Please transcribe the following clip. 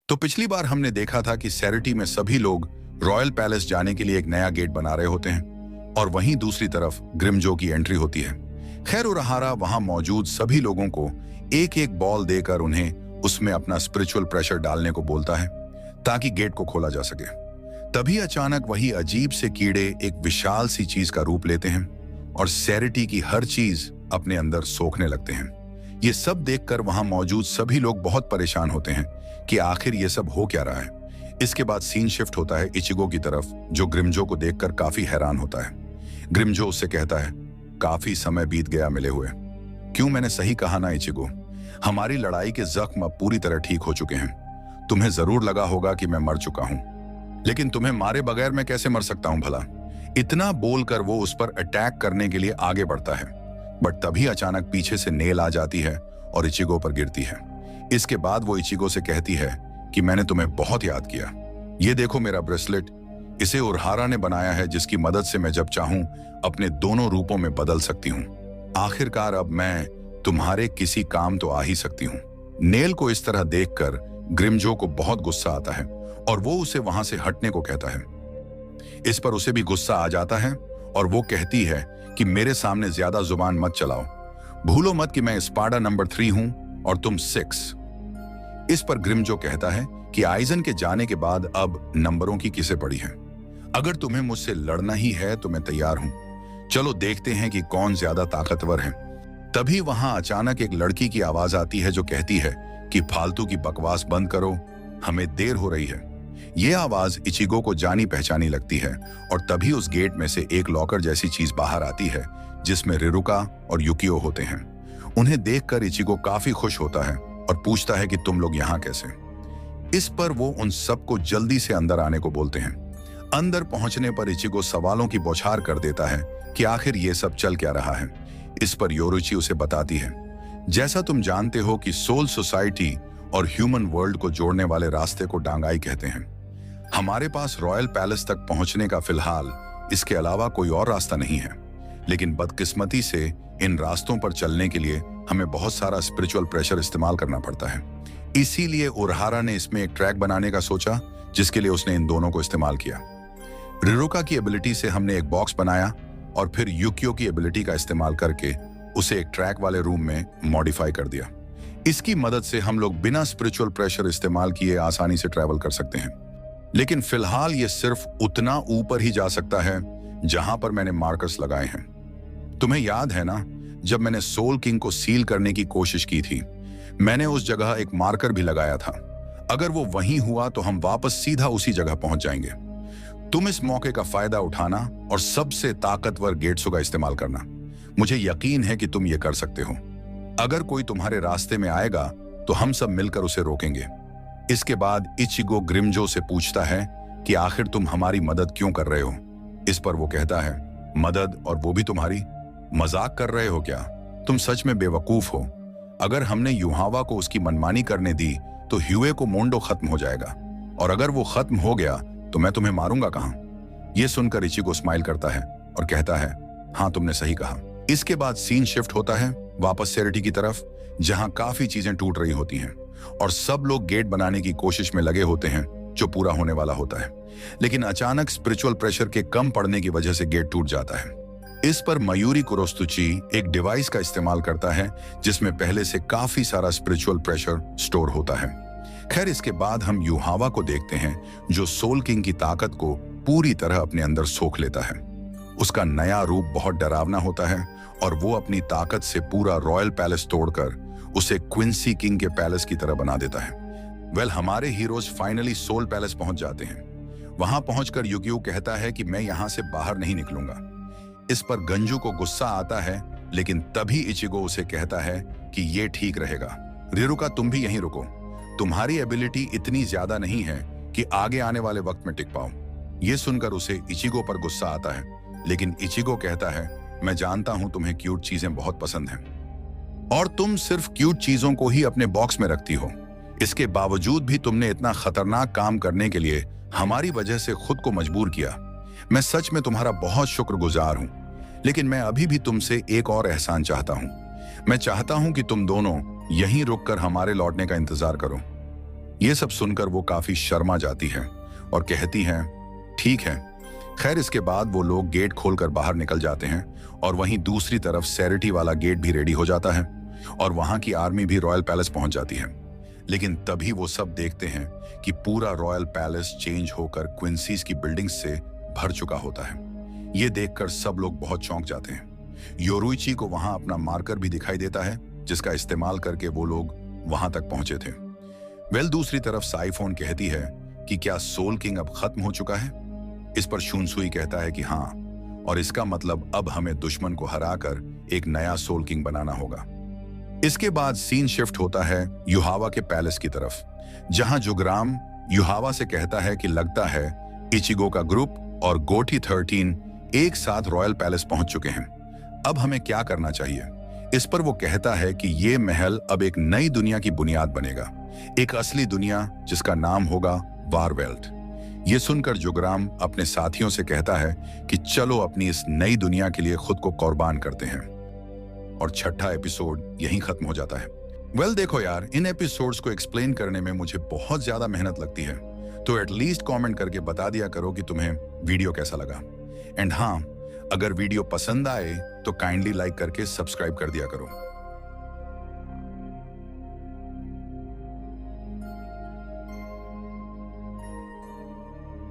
तो पिछली बार हमने देखा था कि सैरिटी में सभी लोग रॉयल पैलेस जाने के लिए एक नया गेट बना रहे होते हैं और वहीं दूसरी तरफ ग्रिमजो की एंट्री होती है। खैर उरहारा वहां मौजूद सभी लोगों को एक एक बॉल देकर उन्हें उसमें अपना स्पिरिचुअल प्रेशर डालने को बोलता है ताकि गेट को खोला जा सके। तभी अचानक वही अजीब से कीड़े एक विशाल सी चीज का रूप लेते हैं और सैरिटी की हर चीज अपने अंदर सोखने लगते हैं। ये सब देखकर वहां मौजूद सभी लोग बहुत परेशान होते हैं कि आखिर ये सब हो क्या रहा है। इसके बाद सीन शिफ्ट होता है इचिगो की तरफ, जो ग्रिमजो को देखकर काफी हैरान होता है। ग्रिमजो उससे कहता है, काफी समय बीत गया मिले हुए। क्यों, मैंने सही कहा ना इचिगो? हमारी लड़ाई के जख्म अब पूरी तरह ठीक हो चुके हैं। तुम्हें जरूर लगा होगा कि मैं मर चुका हूं, लेकिन तुम्हें मारे बगैर मैं कैसे मर सकता हूं भला? इतना बोलकर वो उस पर अटैक करने के लिए आगे बढ़ता है, बट तभी अचानक पीछे से नेल आ जाती है और इचिगो पर गिरती है। इसके बाद वो इचिगो से कहती है कि मैंने तुम्हें बहुत याद किया। ये देखो मेरा ब्रेसलेट, इसे उरहारा ने बनाया है, जिसकी मदद से मैं जब चाहूं अपने दोनों रूपों में बदल सकती हूँ। आखिरकार अब मैं तुम्हारे किसी काम तो आ ही सकती हूँ। नेल को इस तरह देखकर ग्रिमजो को बहुत गुस्सा आता है और वो उसे वहां से हटने को कहता है। इस पर उसे भी गुस्सा आ जाता है और वो कहती है कि मेरे सामने ज्यादा जुबान मत चलाओ। भूलो मत कि मैं स्पार्टा नंबर 3 हूं और तुम 6। इस पर ग्रिमजो कहता है कि आइजन के जाने के बाद अब नंबरों की किसे पड़ी है। अगर तुम्हें मुझसे लड़ना ही है तो मैं तैयार हूं। चलो देखते हैं कि कौन ज्यादा ताकतवर है। तभी वहां अचानक एक लड़की की आवाज आती है जो कहती है कि फालतू की बकवास बंद करो, हमें देर हो रही है। यह आवाज इचिगो को जानी पहचानी लगती है और तभी उस गेट में से एक लॉकर जैसी चीज बाहर आती है जिसमें रिरुका और युकियो होते हैं। उन्हें देखकर इचिगो काफी खुश होता है और पूछता है कि तुम लोग यहाँ कैसे? इस पर वो उन सबको जल्दी से अंदर आने को बोलते हैं। अंदर पहुंचने पर इचिगो सवालों की बौछार कर देता है कि आखिर ये सब चल क्या रहा है। इस पर योरुची उसे बताती है, जैसा तुम जानते हो कि सोल सोसाइटी और ह्यूमन वर्ल्ड को जोड़ने वाले रास्ते को डांगाई कहते हैं। हमारे पास रॉयल पैलेस तक पहुंचने का फिलहाल इसके अलावा कोई और रास्ता नहीं है, लेकिन बदकिस्मती से इन रास्तों पर चलने के लिए हमें बहुत सारा स्पिरिचुअल प्रेशर इस्तेमाल करना पड़ता है। इसीलिए उरहारा ने इसमें एक ट्रैक बनाने का सोचा, जिसके लिए उसने इन दोनों को इस्तेमाल किया। रिरुका की एबिलिटी से हमने एक बॉक्स बनाया और फिर युकियो की एबिलिटी का इस्तेमाल करके उसे एक ट्रैक वाले रूम में मॉडिफाई कर दिया। इसकी मदद से हम लोग बिना स्पिरिचुअल प्रेशर इस्तेमाल किए आसानी से ट्रैवल कर सकते हैं। लेकिन फिलहाल ये सिर्फ उतना ऊपर ही जा सकता है जहां पर मैंने मार्कर्स लगाए हैं। तुम्हें याद है ना, जब मैंने सोल किंग को सील करने की कोशिश की थी, मैंने उस जगह एक मार्कर भी लगाया था। अगर वो वहीं हुआ तो हम वापस सीधा उसी जगह पहुंच जाएंगे। तुम इस मौके का फायदा उठाना और सबसे ताकतवर गेट्सों का इस्तेमाल करना। मुझे यकीन है कि तुम ये कर सकते हो। अगर कोई तुम्हारे रास्ते में आएगा तो हम सब मिलकर उसे रोकेंगे। इसके बाद इचिगो ग्रिमजो से पूछता है कि आखिर तुम हमारी मदद क्यों कर रहे हो? इस पर वो कहता है, मदद, और वो भी तुम्हारी? मजाक कर रहे हो क्या? तुम सच में बेवकूफ हो। अगर हमने युहावा को उसकी मनमानी करने दी तो ह्यूए को मोंडो खत्म हो जाएगा, और अगर वो खत्म हो गया तो मैं तुम्हें मारूंगा कहां? ये सुनकर इचिगो स्माइल करता है और कहता है, हाँ तुमने सही कहा। इसके बाद सीन शिफ्ट होता है वापस सैरिटी की तरफ, जहां काफी चीजें टूट रही होती हैं और सब लोग गेट बनाने की कोशिश में लगे होते हैं जो पूरा होने वाला होता है। लेकिन अचानक स्पिरिचुअल प्रेशर के कम पड़ने की वजह से गेट टूट जाता है। इस पर मयूरी कुरोस्तुची एक डिवाइस का इस्तेमाल करता है जिसमें पहले से काफी सारा स्पिरिचुअल प्रेशर स्टोर होता है। खैर इसके बाद हम युहावा को देखते हैं जो सोल किंग की ताकत को पूरी तरह अपने अंदर सोख लेता है। उसका नया रूप बहुत डरावना होता है और वो अपनी ताकत से पूरा रॉयल पैलेस तोड़कर उसे क्विंसी किंग के पैलेस की तरह बना देता है। हमारे हीरोज फाइनली सोल पैलेस पहुंच जाते हैं। वहां पहुंचकर युकियो कहता है कि मैं यहां से बाहर नहीं निकलूंगा। इस पर गंजू को गुस्सा आता है, लेकिन तभी इचिगो उसे कहता है कि ये ठीक रहेगा। रिरुका, तुम भी यहीं रुको। तुम्हारी एबिलिटी इतनी ज्यादा नहीं है कि आगे आने वाले वक्त में टिक पाओ। ये सुनकर उसे इचिगो पर गुस्सा आता है, लेकिन इचिगो कहता है, मैं जानता हूं तुम्हें क्यूट चीजें बहुत पसंद हैं और तुम सिर्फ क्यूट चीजों को ही अपने बॉक्स में रखती हो। इसके बावजूद भी तुमने इतना खतरनाक काम करने के लिए हमारी वजह से खुद को मजबूर किया। मैं सच में तुम्हारा बहुत शुक्रगुजार हूं, लेकिन मैं अभी भी तुमसे एक और एहसान चाहता हूं। मैं चाहता हूं कि तुम दोनों यहीं रुककर हमारे लौटने का इंतजार करो। ये सब सुनकर वो काफी शर्मा जाती है और कहती हैं, ठीक है। खैर इसके बाद वो लोग गेट खोलकर बाहर निकल जाते हैं और वहीं दूसरी तरफ सैरिटी वाला गेट भी रेडी हो जाता है और वहां की आर्मी भी रॉयल पैलेस पहुंच जाती है। लेकिन तभी वो सब देखते हैं कि पूरा रॉयल पैलेस चेंज होकर क्विंसीज की बिल्डिंग्स से भर चुका होता है। ये देखकर सब लोग बहुत चौंक जाते हैं। योरुइची को वहां अपना मार्कर भी दिखाई देता है जिसका इस्तेमाल करके वो लोग वहां तक पहुंचे थे। दूसरी तरफ साइफोन कहती है कि क्या सोल किंग अब खत्म हो चुका है? इस पर शुनसुई कहता है कि हाँ, और इसका मतलब अब हमें दुश्मन को हराकर एक नया सोल किंग बनाना होगा। इसके बाद सीन शिफ्ट होता है युहावा के पैलेस की तरफ, जहां जुगराम युहावा से कहता है कि लगता है इचिगो का ग्रुप और गोटी 13 एक साथ रॉयल पैलेस पहुंच चुके हैं। अब हमें क्या करना चाहिए? इस पर वो कहता है कि ये महल अब एक नई दुनिया की बुनियाद बनेगा, एक असली दुनिया जिसका नाम होगा वारवेल्ट। ये सुनकर जुगराम अपने साथियों से कहता है कि चलो अपनी इस नई दुनिया के लिए खुद को कुर्बान करते हैं। और छठा एपिसोड यहीं खत्म हो जाता है। देखो यार, इन एपिसोड्स को एक्सप्लेन करने में मुझे बहुत ज्यादा मेहनत लगती है, तो एटलीस्ट कमेंट करके बता दिया करो कि तुम्हें वीडियो कैसा लगा। एंड हाँ, अगर वीडियो पसंद आए तो काइंडली लाइक करके सब्सक्राइब कर दिया करो।